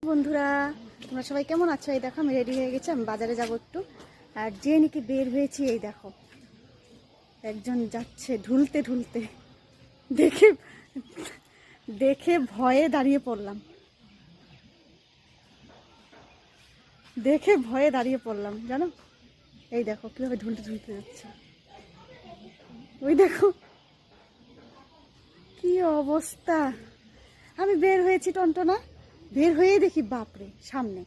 বন্ধুরা তোমরা সবাই কেমন আছো? এই দেখো আমি রেডি হয়ে গেছি, আমি বাজারে যাব একটু। আর যে নাকি বের হয়েছি, এই দেখো একজন যাচ্ছে ঢুলতে ঢুলতে। দেখে দেখে ভয়ে দাঁড়িয়ে পড়লাম, জানো। এই দেখো কিভাবে ঢুলতে ঢুলতে যাচ্ছে, ওই দেখো কি অবস্থা। আমি বের হয়েছি টনটনা, বের হয়েই দেখি বাপরে সামনে।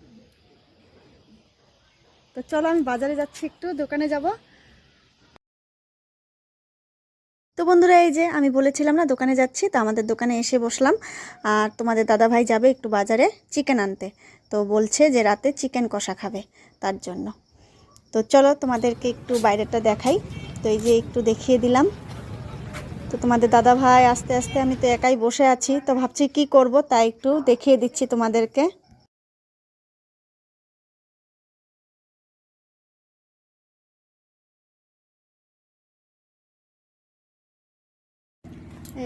তো চলো আমি বাজারে যাচ্ছি, একটু দোকানে যাব। তো বন্ধুরা এই যে আমি বলেছিলাম না দোকানে যাচ্ছি, তো আমাদের দোকানে এসে বসলাম। আর তোমাদের দাদা ভাই যাবে একটু বাজারে চিকেন আনতে, তো বলছে যে রাতে চিকেন কষা খাবে, তার জন্য। তো চলো তোমাদেরকে একটু বাইরেটা দেখাই। তো এই যে একটু দেখিয়ে দিলাম। তো তোমাদের দাদা ভাই আস্তে আস্তে, আমি তো একাই বসে আছি, তো ভাবছি কি করব, তাই একটু দেখিয়ে দিচ্ছি তোমাদেরকে।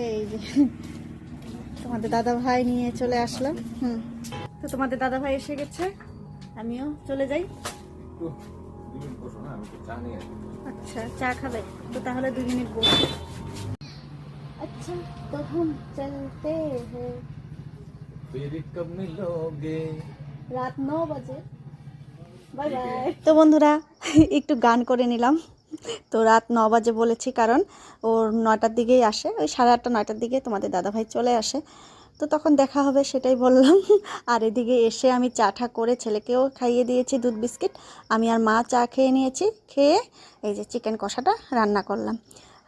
এই যে তোমাদের দাদা ভাই নিয়ে চলে আসলাম। তো তোমাদের দাদা ভাই এসে গেছে, আমিও চলে যাই। আচ্ছা চা খাবে, তো তাহলে 2 মিনিট বসে। আচ্ছা তো हम चलते हैं, फिर कब मिलोगे, রাত 9 বাজে। Bye bye. তো বন্ধুরা একটু গান করে নিলাম। তো রাত 9 বাজে বলেছি কারণ ওর 9টার দিকেই আসে, ওই 8:30 9টার দিকে তোমাদের দাদাভাই চলে আসে, তো তখন দেখা হবে সেটাই বললাম। আর এদিকে এসে আমি চা ঠা করে ছেলেকেও খাইয়ে দিয়েছি দুধ বিস্কিট। আমি আর মা চা খেয়ে নিয়েছি, খেয়ে এই যে চিকেন কষাটা রান্না করলাম।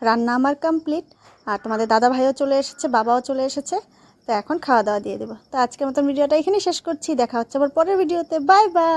রান্না আমার কমপ্লিট। আর তোমাদের দাদা ভাইও চলে এসেছে, বাবাও চলে এসেছে। তো এখন খাওয়া দাওয়া দিয়ে দেবো। তো আজকের মতো ভিডিওটা এখানেই শেষ করছি, দেখা হচ্ছে আবার পরের ভিডিওতে। Bye bye.